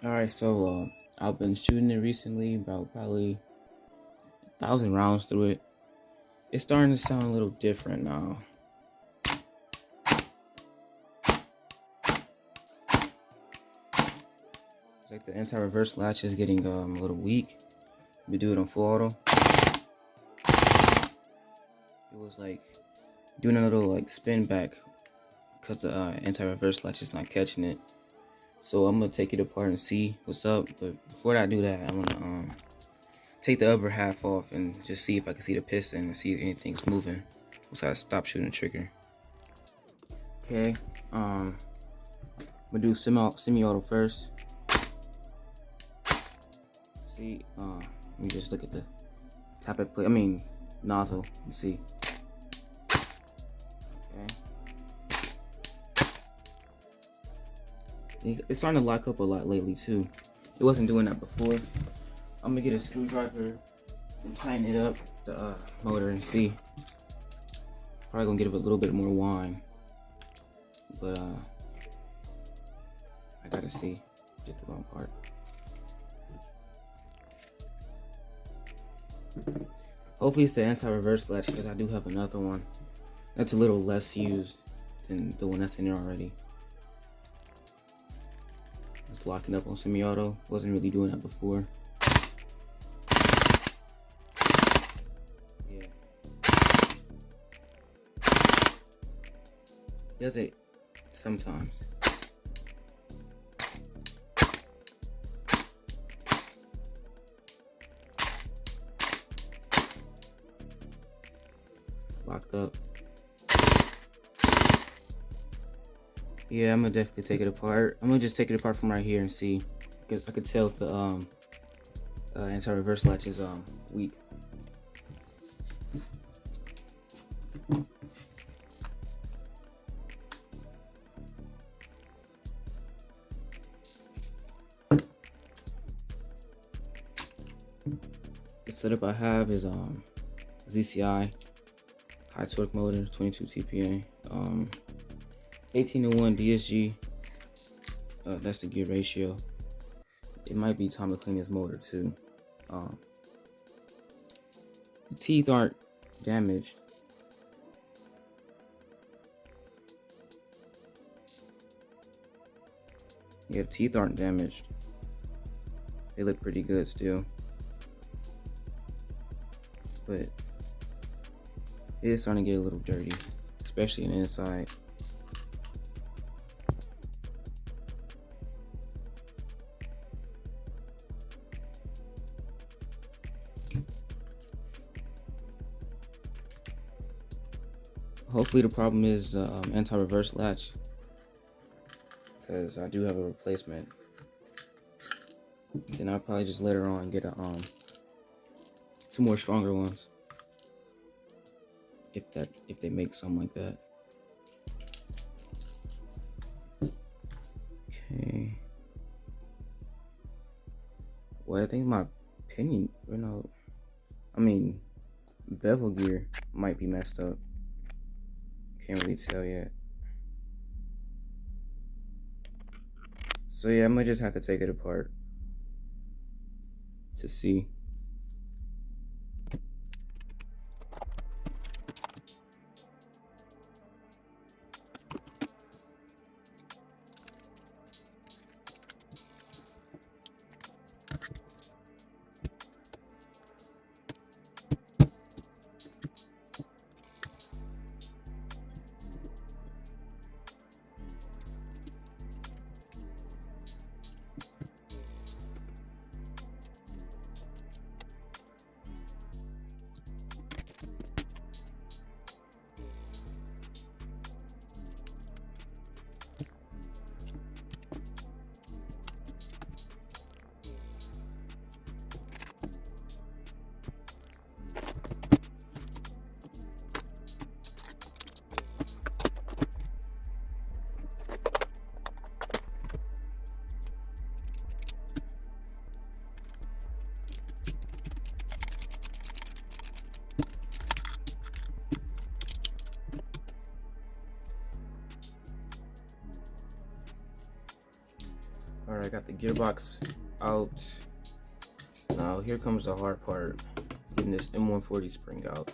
Alright, so I've been shooting it recently, about probably 1,000 rounds through it. It's starting to sound a little different now. It's like the anti-reverse latch is getting a little weak. We do it on full auto. It was like doing a little like spin back because the anti-reverse latch is not catching it. So I'm gonna take it apart and see what's up. But before I do that, I'm gonna take the upper half off and just see if I can see the piston and see if anything's moving. So I stop shooting the trigger. Okay, I'm gonna do semi-auto first. See, let me just look at the tappet plate. Nozzle. Let's see. Okay. It's starting to lock up a lot lately too. It wasn't doing that before. I'm gonna get a screwdriver and tighten it up, the motor, and see. Probably gonna give it a little bit more whine, but I gotta see. Get the wrong part. Hopefully it's the anti-reverse latch, because I do have another one that's a little less used than the one that's in there already. It's locking up on semi-auto. Wasn't really doing that before. Yeah. Does it sometimes. Locked up. Yeah, I'm gonna definitely take it apart. I'm gonna just take it apart from right here and see. I could tell if the anti-reverse latch is weak. The setup I have is ZCI high torque motor, 22 TPA, 18:1 DSG. That's the gear ratio. It might be time to clean this motor too. The teeth aren't damaged. Yeah, teeth aren't damaged. They look pretty good still. But it is starting to get a little dirty, especially on the inside. Hopefully the problem is anti-reverse latch, because I do have a replacement. Then I'll probably just later on get some more stronger ones, if they make something like that. Okay. Well, I think my pinion, bevel gear might be messed up. Can't really tell yet. So yeah, I might just have to take it apart to see. Alright, I got the gearbox out. Now here comes the hard part, getting this M140 spring out.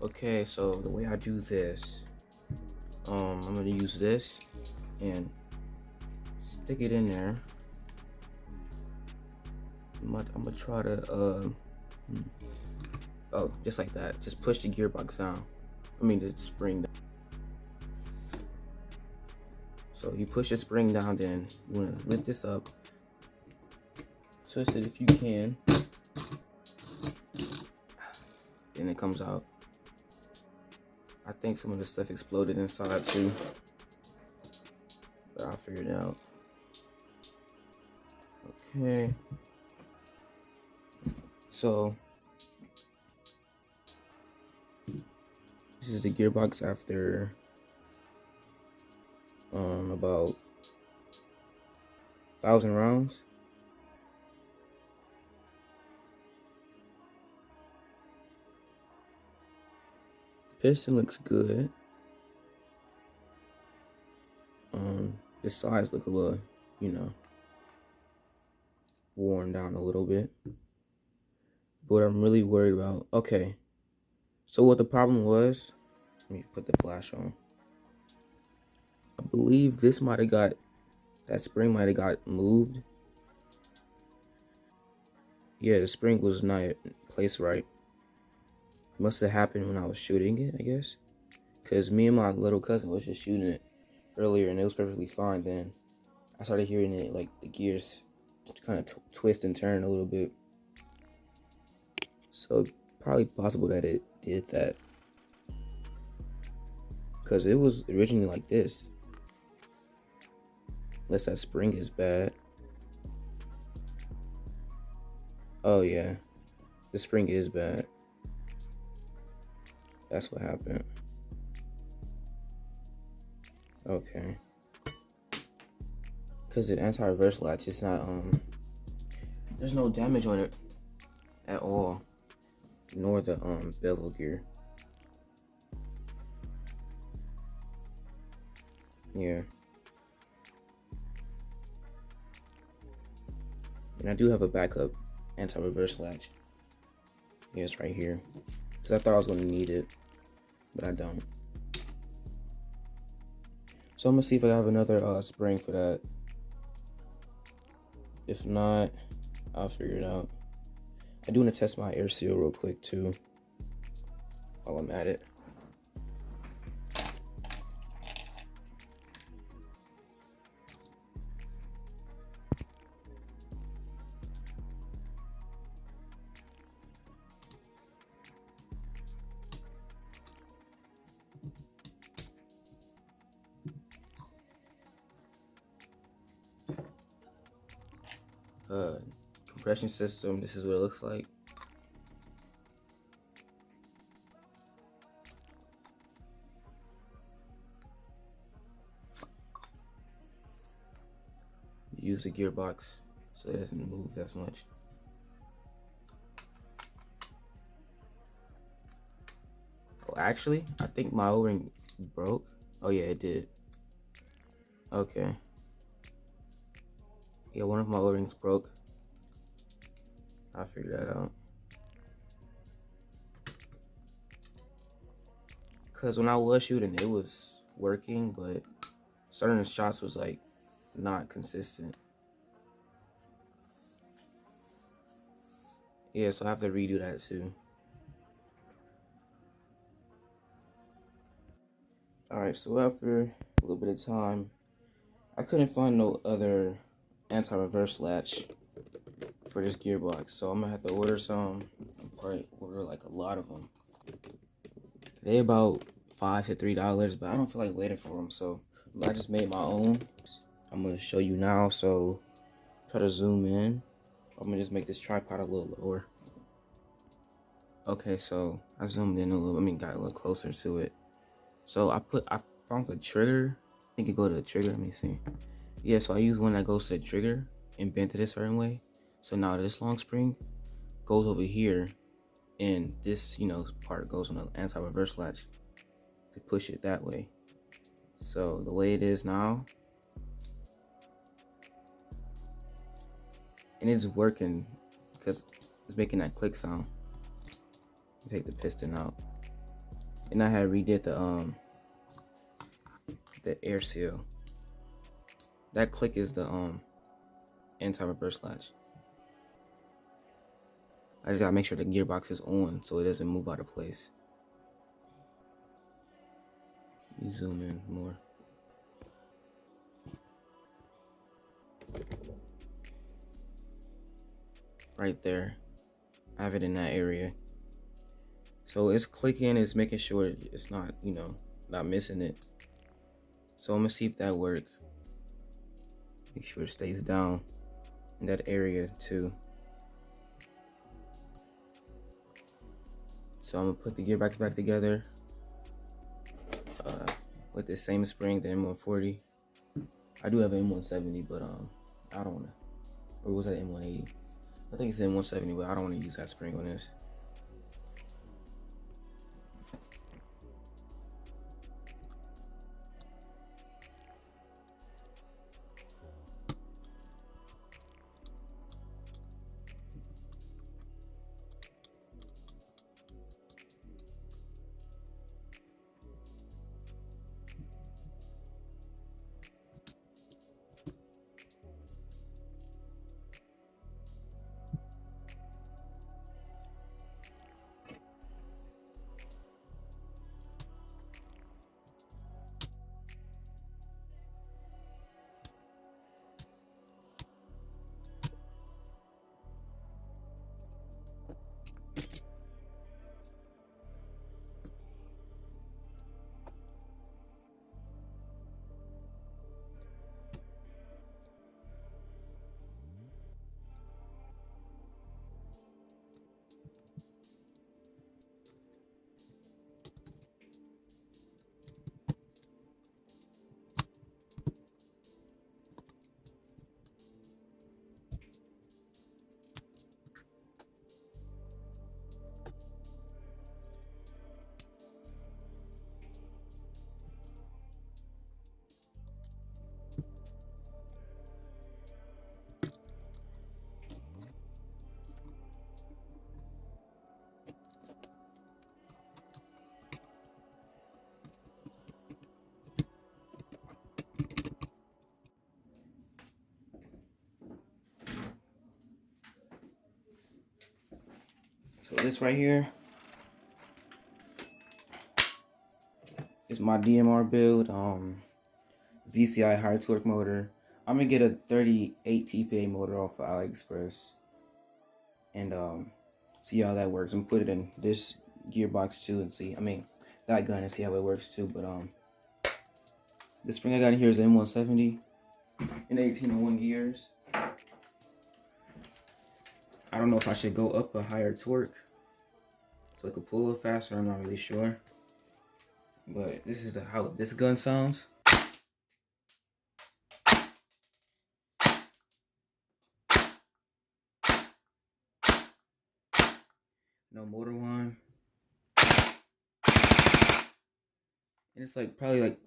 Okay, so the way I do this, I'm gonna use this and stick it in there. I'm gonna try to, oh, just like that. Just push the gearbox down. I mean, the spring down. So you push the spring down, then you wanna lift this up, twist it if you can, then it comes out. I think some of the stuff exploded inside too, but I'll figure it out. Okay. So this is the gearbox after about 1,000 rounds. Piston looks good. The sides look a little, worn down a little bit. But what I'm really worried about, okay. So what the problem was, let me put the flash on. I believe this might have got, that spring might have got moved. Yeah, the spring was not placed right. Must have happened when I was shooting it, I guess. Because me and my little cousin was just shooting it earlier and it was perfectly fine. Then I started hearing it, like the gears kind of twist and turn a little bit. So probably possible that it did that. Because it was originally like this. Unless that spring is bad. Oh yeah, the spring is bad. That's what happened. Okay. Because the anti-reverse latch is not, there's no damage on it at all. Nor the, bevel gear. Yeah. And I do have a backup anti-reverse latch. Yeah, it's right here. Because I thought I was going to need it, but I don't. So I'm going to see if I have another spring for that. If not, I'll figure it out. I do want to test my air seal real quick too, while I'm at it. Compression system, this is what it looks like. Use the gearbox so it doesn't move as much. Oh, actually, I think my O-ring broke. Oh yeah, it did. Okay. Yeah, one of my O-rings broke. I'll figure that out. Cause when I was shooting, it was working, but certain shots was like not consistent. Yeah, so I have to redo that too. Alright, so after a little bit of time, I couldn't find no other anti-reverse latch for this gearbox, so I'm gonna have to order some. I'll probably order like a lot of them. They about $5 to $3, but I don't feel like waiting for them, so I just made my own. I'm gonna show you now, so try to zoom in. I'm gonna just make this tripod a little lower. Okay, so I zoomed in a little, got a little closer to it. So I found the trigger. I think it go to the trigger, let me see. Yeah, so I use one that goes to the trigger and bent it a certain way. So now this long spring goes over here, and this, part goes on the anti-reverse latch to push it that way. So the way it is now, and it's working because it's making that click sound. Take the piston out, and I had redid the air seal. That click is the anti-reverse latch. I just gotta make sure the gearbox is on so it doesn't move out of place. Let me zoom in more. Right there, I have it in that area. So it's clicking, it's making sure it's not, not missing it. So I'm gonna see if that works. Make sure it stays down in that area too. So I'm gonna put the gearbox back together with the same spring, the M140. I do have an M170, but I don't wanna. Or was that M180? I think it's M170, but I don't want to use that spring on this. So this right here is my DMR build, ZCI high torque motor. I'm gonna get a 38 TPA motor off of AliExpress and see how that works. I'm gonna put it in this gearbox too and see. That gun and see how it works too. But the spring I got in here is M170 in 1801 gears. I don't know if I should go up a higher torque so it could pull it faster. I'm not really sure. But this is how this gun sounds. No motor whine. And it's like probably like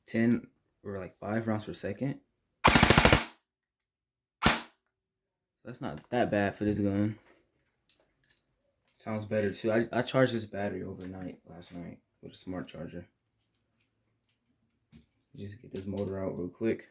10 or like 5 rounds per second. That's not that bad for this gun. Sounds better too. I charged this battery overnight last night with a smart charger. Just get this motor out real quick.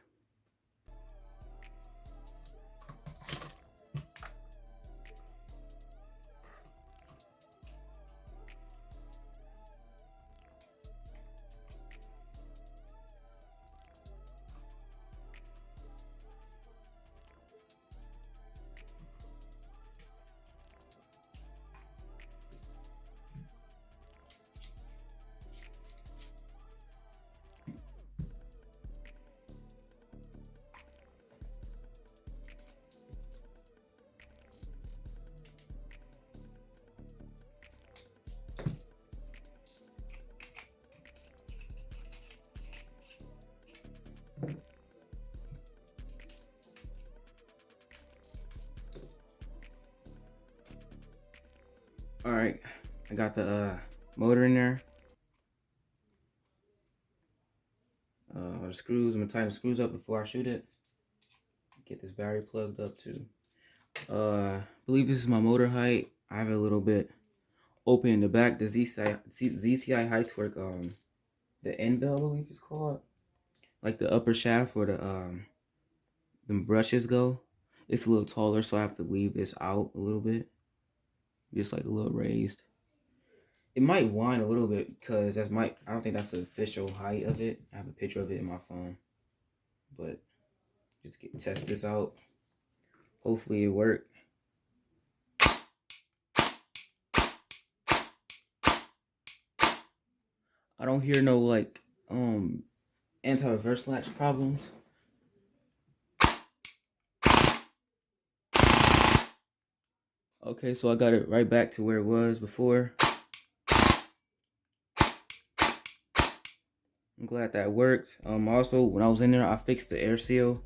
All right, I got the motor in there. The screws. I'm gonna tighten the screws up before I shoot it. Get this battery plugged up too. I believe this is my motor height. I have it a little bit open in the back. The ZCI high torque. The end bell, I believe it's called. Like the upper shaft where the brushes go. It's a little taller, so I have to leave this out a little bit. Just like a little raised. It might whine a little bit because I don't think that's the official height of it. I have a picture of it in my phone. But just test this out. Hopefully it worked. I don't hear no like anti-reverse latch problems. Okay, so I got it right back to where it was before. I'm glad that worked. Also, when I was in there, I fixed the air seal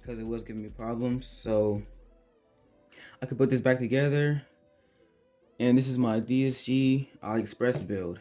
because it was giving me problems. So I could put this back together. And this is my DSG AliExpress build.